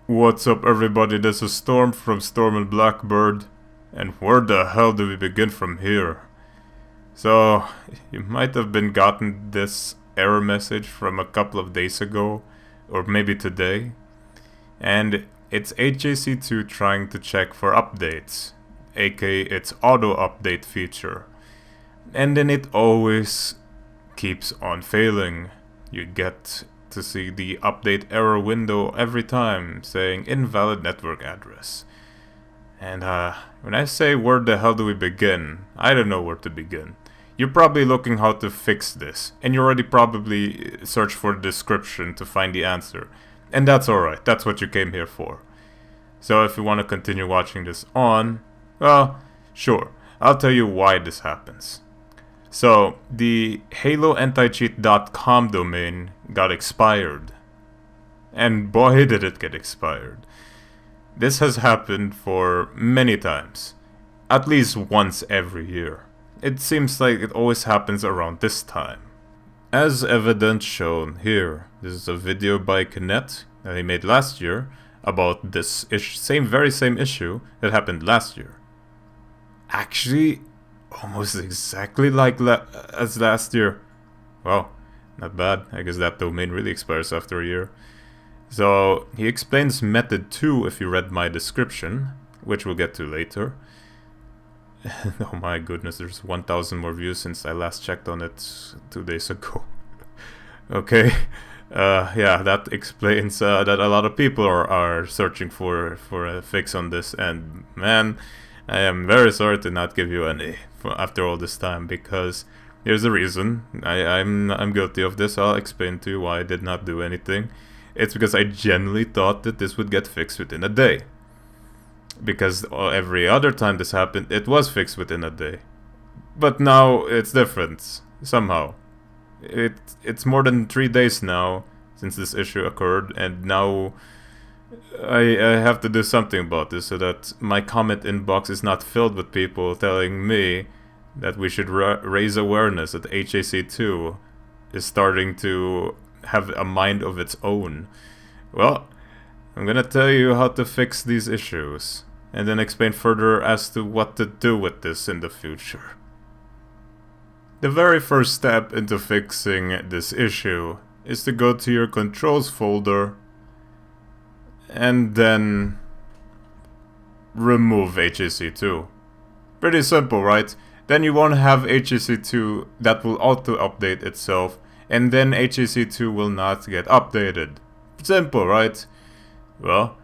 What's up, everybody? This is Storm from Storm and Blackbird, and where the hell do we begin from here? So, you might have been gotten this error message from a couple of days ago, or maybe today, and it's HAC2 trying to check for updates, aka its auto update feature, and then it always keeps on failing. You get to see the update error window every time saying invalid network address. And when I say where the hell do we begin, I don't know where to begin. You're probably looking how to fix this, and you already probably searched for the description to find the answer. And that's alright, that's what you came here for. So if you want to continue watching this on, well, sure, I'll tell you why this happens. So, the Anticheat.com domain got expired. And boy did it get expired. This has happened for many times. At least once every year. It seems like it always happens around this time. As evidence shown here, this is a video by Kinet that he made last year about this very same issue that happened last year. Actually, almost exactly like as last year. Wow, not bad. I guess that domain really expires after a year. So, he explains method 2 if you read my description, which we'll get to later. Oh my goodness, there's 1,000 more views since I last checked on it 2 days ago. Okay, yeah, that explains that a lot of people are searching for a fix on this, and man, I am very sorry to not give you any after all this time, because there's a reason. I'm guilty of this. I'll explain to you why I did not do anything. It's because I genuinely thought that this would get fixed within a day. Because every other time this happened, it was fixed within a day. But now it's different, somehow. It's more than 3 days now since this issue occurred, and now I have to do something about this so that my comment inbox is not filled with people telling me that we should raise awareness that HAC2 is starting to have a mind of its own. Well, I'm gonna tell you how to fix these issues, and then explain further as to what to do with this in the future. The very first step into fixing this issue is to go to your controls folder and then remove HAC2. Pretty simple, right? Then you won't have HAC2 that will auto-update itself, and then HAC2 will not get updated. Simple, right? Well,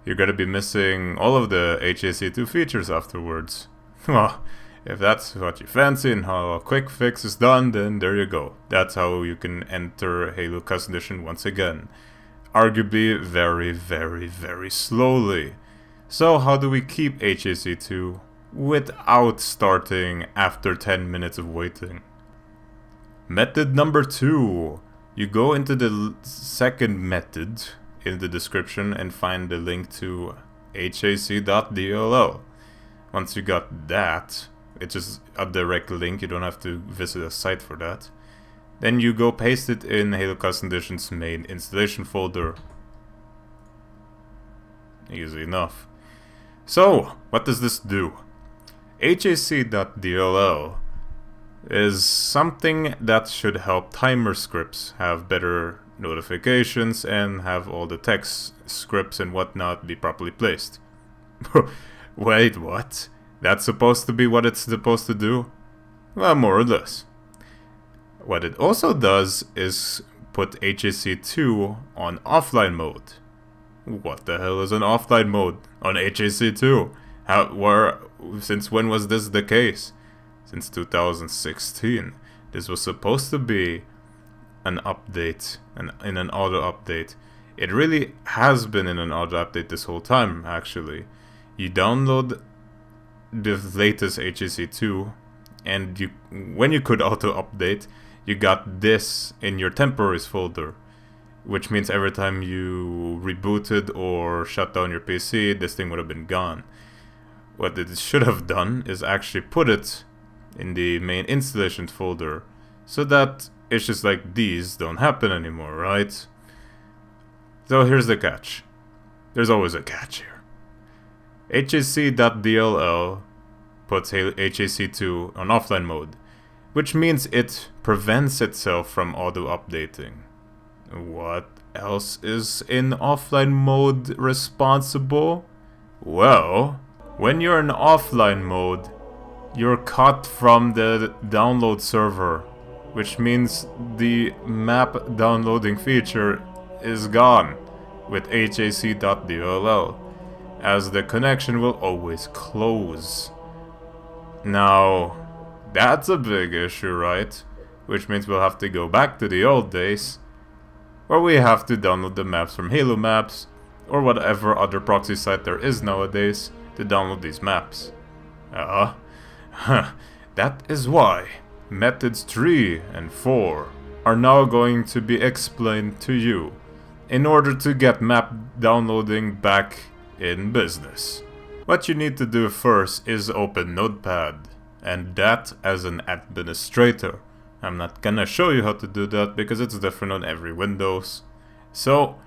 you're gonna be missing all of the HAC2 features afterwards. Well, if that's what you fancy and how a quick fix is done, then there you go. That's how you can enter Halo Custom Edition once again. Arguably very, very, very slowly. So how do we keep HAC2 without starting after 10 minutes of waiting? Method number 2. You go into the second method in the description and find the link to hac.dll. Once you got that, it's just a direct link, you don't have to visit a site for that. Then you go paste it in Halo Custom Edition's main installation folder. Easy enough. So, what does this do? hac.dll is something that should help timer scripts have better notifications and have all the text scripts and whatnot be properly placed. Wait, what? That's supposed to be what it's supposed to do? Well, more or less. What it also does is put HAC2 on offline mode. What the hell is an offline mode on HAC2? Since when was this the case? Since 2016. This was supposed to be an update, in an auto update. It really has been in an auto update this whole time, actually. You download the latest HAC2, and when you could auto update, you got this in your temporaries folder, which means every time you rebooted or shut down your PC, this thing would have been gone. What it should have done is actually put it in the main installation folder, so that issues like these don't happen anymore, right? So here's the catch. there's always a catch here. hac.dll puts HAC2 on offline mode, which means it prevents itself from auto-updating. What else is in offline mode responsible? Well, when you're in offline mode, you're cut from the download server, which means the map downloading feature is gone with hac.dll, as the connection will always close. Now, that's a big issue, right? Which means we'll have to go back to the old days, where we have to download the maps from Halo Maps, or whatever other proxy site there is nowadays to download these maps. That is why methods 3 and 4 are now going to be explained to you in order to get map downloading back in business. What you need to do first is open Notepad, and that as an administrator. I'm not gonna show you how to do that because it's different on every Windows. So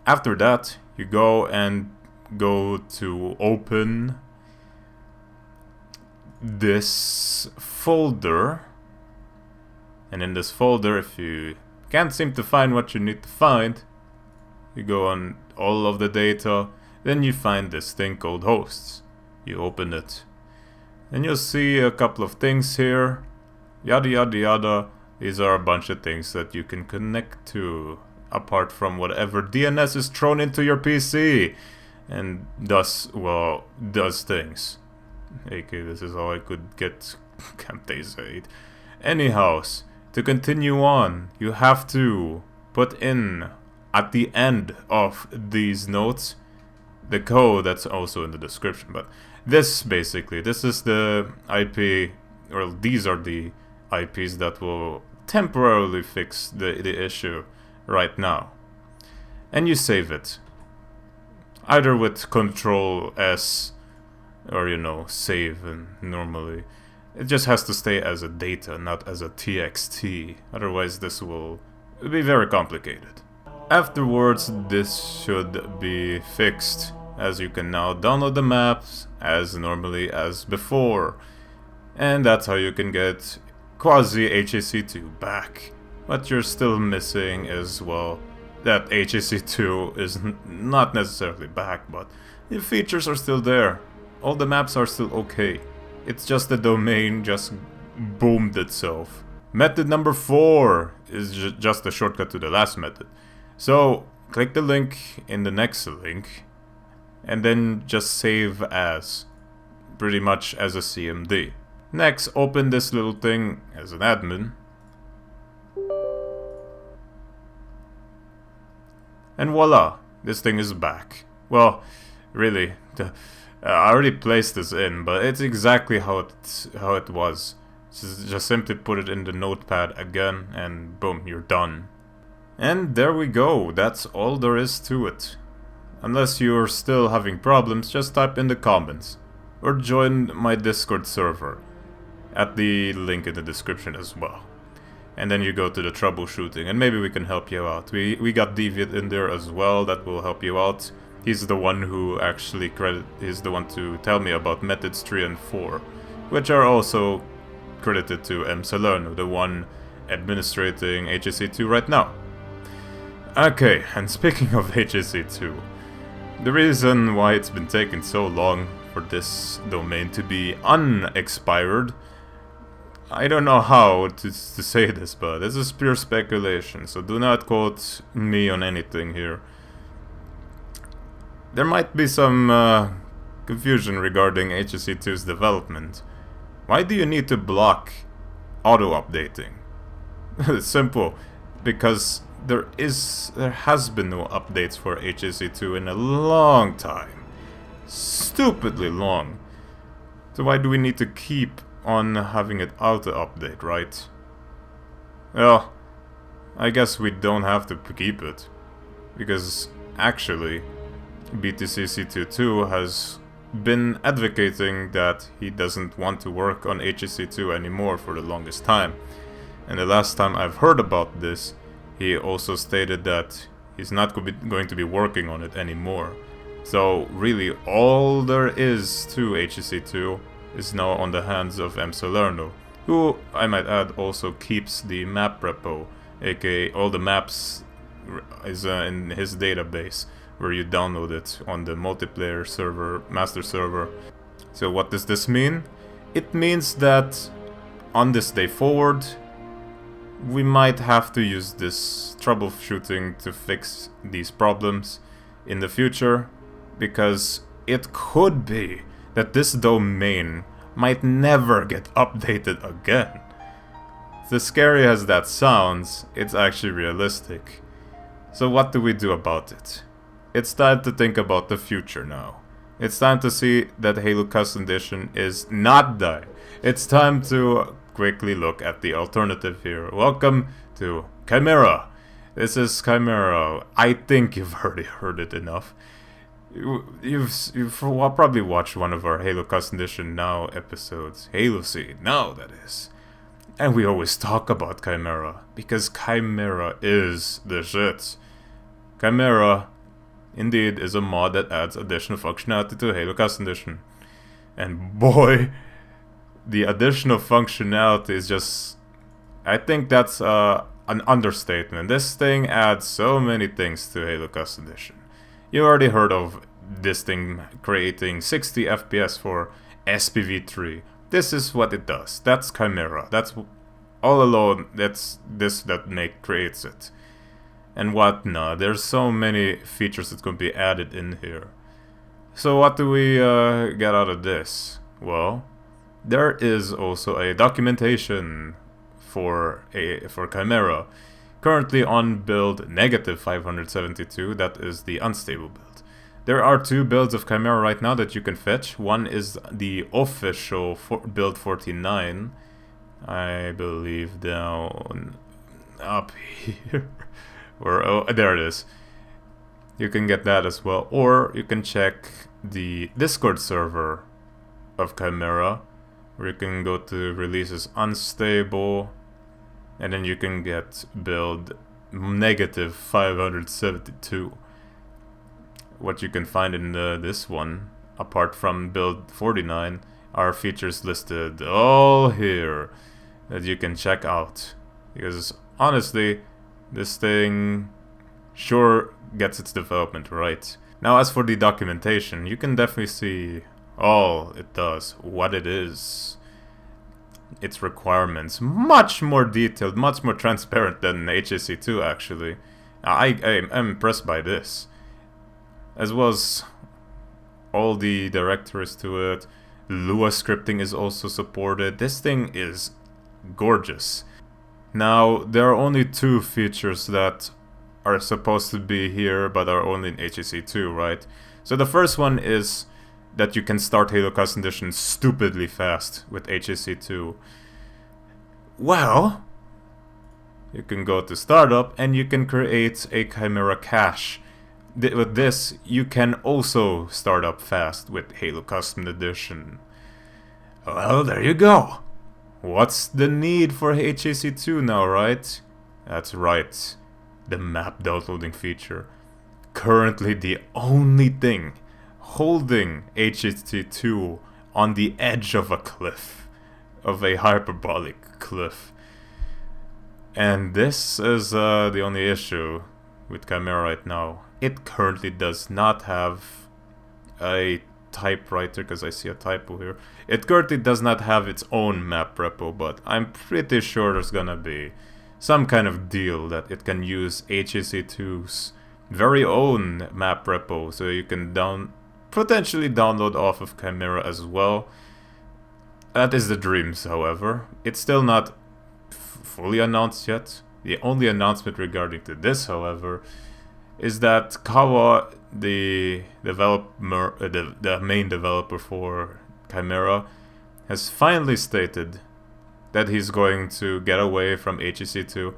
after that, you go to open this folder, and in this folder, if you can't seem to find what you need to find, you go on all of the data, then you find this thing called hosts. You open it, and you'll see a couple of things here, yada yada yada. These are a bunch of things that you can connect to, apart from whatever DNS is thrown into your PC, and thus, well, does things. Okay, this is all I could get, can't they say it? Anyhow, to continue on, you have to put in, at the end of these notes, the code that's also in the description. But this basically, this is the IP, or these are the IPs that will temporarily fix the issue right now. And you save it, either with CTRL S, or save, and normally it just has to stay as a data, not as a txt, otherwise this will be very complicated. Afterwards, this should be fixed, as you can now download the maps as normally as before, and that's how you can get quasi HAC2 back. What you're still missing is, well, that HAC2 is not necessarily back, but the features are still there. All the maps are still okay. It's just the domain just boomed itself. Method number 4 is just a shortcut to the last method. So click the link in the next link, and then just save as, pretty much as a CMD. Next, open this little thing as an admin, and voila, this thing is back. Well, really, I already placed this in, but it's exactly how it was. Just simply put it in the notepad again, and boom, you're done. And there we go, that's all there is to it. Unless you're still having problems, just type in the comments, or join my Discord server at the link in the description as well. And then you go to the troubleshooting, and maybe we can help you out. We got Deviant in there as well, that will help you out. He's the one who actually he's the one to tell me about methods 3 and 4, which are also credited to M. Salerno, the one administrating HAC2 right now. Okay, and speaking of HAC2, the reason why it's been taking so long for this domain to be unexpired, I don't know how to say this, but this is pure speculation, so do not quote me on anything here. There might be some confusion regarding HAC2's development. Why do you need to block auto-updating? It's simple, because there has been no updates for HAC2 in a long time. Stupidly long. So why do we need to keep on having it auto-update, right? Well, I guess we don't have to keep it, because actually BTCC22 has been advocating that he doesn't want to work on HAC2 anymore for the longest time. And the last time I've heard about this, he also stated that He's not going to be working on it anymore. So really, all there is to HEC2 is now on the hands of M. Salerno, who, I might add, also keeps the map repo, aka all the maps is in his database, where you download it on the multiplayer server, master server. So what does this mean? It means that on this day forward, we might have to use this troubleshooting to fix these problems in the future, because it could be that this domain might never get updated again. As scary as that sounds, it's actually realistic. So what do we do about it? It's time to think about the future now. It's time to see that Halo Custom Edition is not dying. It's time to quickly look at the alternative here. Welcome to CHIMERA. This is CHIMERA. I think you've already heard it enough. You've probably watched one of our Halo Custom Edition Now episodes. Halo Seed Now, that is. And we always talk about CHIMERA, because CHIMERA is the shit. CHIMERA, indeed, is a mod that adds additional functionality to Halo Custom Edition. And boy, the additional functionality is just... I think that's an understatement. This thing adds so many things to Halo Custom Edition. You already heard of this thing creating 60 FPS for SPV3. This is what it does. That's CHIMERA. That's all alone. That's this that creates it. And whatnot. There's so many features that can be added in here. So what do we get out of this? Well, there is also a documentation for CHIMERA. Currently on build -572, that is the unstable build. There are two builds of CHIMERA right now that you can fetch. One is the official build 49, I believe, down up here. Or oh, there it is. You can get that as well, or you can check the Discord server of CHIMERA, where you can go to releases unstable, and then you can get build -572. What you can find in this one, apart from build 49, are features listed all here that you can check out. Because honestly, this thing sure gets its development right. Now as for the documentation, you can definitely see all it does, what it is, its requirements, much more detailed, much more transparent than HEC2 actually. I'm impressed by this. As well as all the directories to it. Lua scripting is also supported. This thing is gorgeous. Now, there are only two features that are supposed to be here, but are only in HEC2, right? So the first one is that you can start Halo Custom Edition stupidly fast with HEC2. Well, you can go to startup and you can create a CHIMERA cache. With this, you can also start up fast with Halo Custom Edition. Well, there you go. What's the need for HEC2 now, right? That's right, the map downloading feature. Currently the only thing holding HEC2 on the edge of a cliff, of a hyperbolic cliff. And this is the only issue with CHIMERA right now. It currently does not have a typewriter, because I see a typo here. It currently does not have its own map repo, but I'm pretty sure there's gonna be some kind of deal that it can use HEC2's very own map repo, so you can potentially download off of CHIMERA as well. That is the dreams, however. It's still not fully announced yet. The only announcement regarding to this, however, is that Kawa, the developer, the main developer for CHIMERA, has finally stated that he's going to get away from HEC2.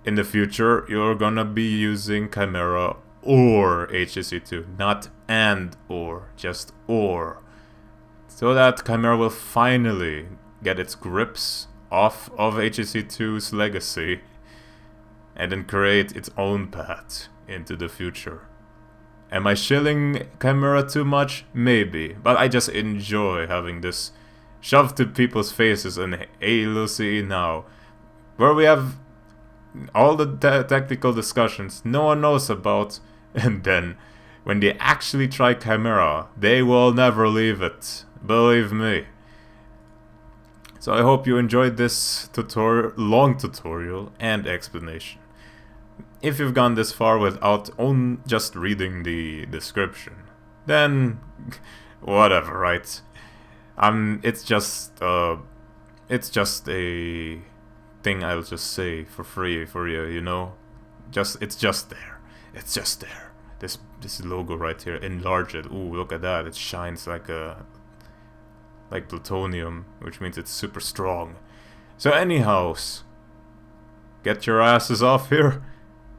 In the future, you're gonna be using CHIMERA or HEC2, not and or, just or. So that CHIMERA will finally get its grips off of HEC2's legacy and then create its own path. into the future. Am I shilling CHIMERA too much? Maybe, but I just enjoy having this shoved to people's faces and hey, Lucy now, where we have all the technical discussions no one knows about, and then when they actually try CHIMERA, they will never leave it, believe me. So I hope you enjoyed this long tutorial and explanation. If you've gone this far without just reading the description, then whatever, right? It's just a thing I'll just say for free for you, you know? It's just there. It's just there. This logo right here, enlarge it. Ooh, look at that. It shines like plutonium, which means it's super strong. So anyhows, get your asses off here,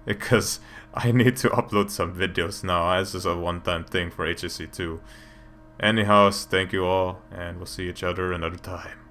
because I need to upload some videos now. This is a one-time thing for HSC2. Anyhow, thank you all, and we'll see each other another time.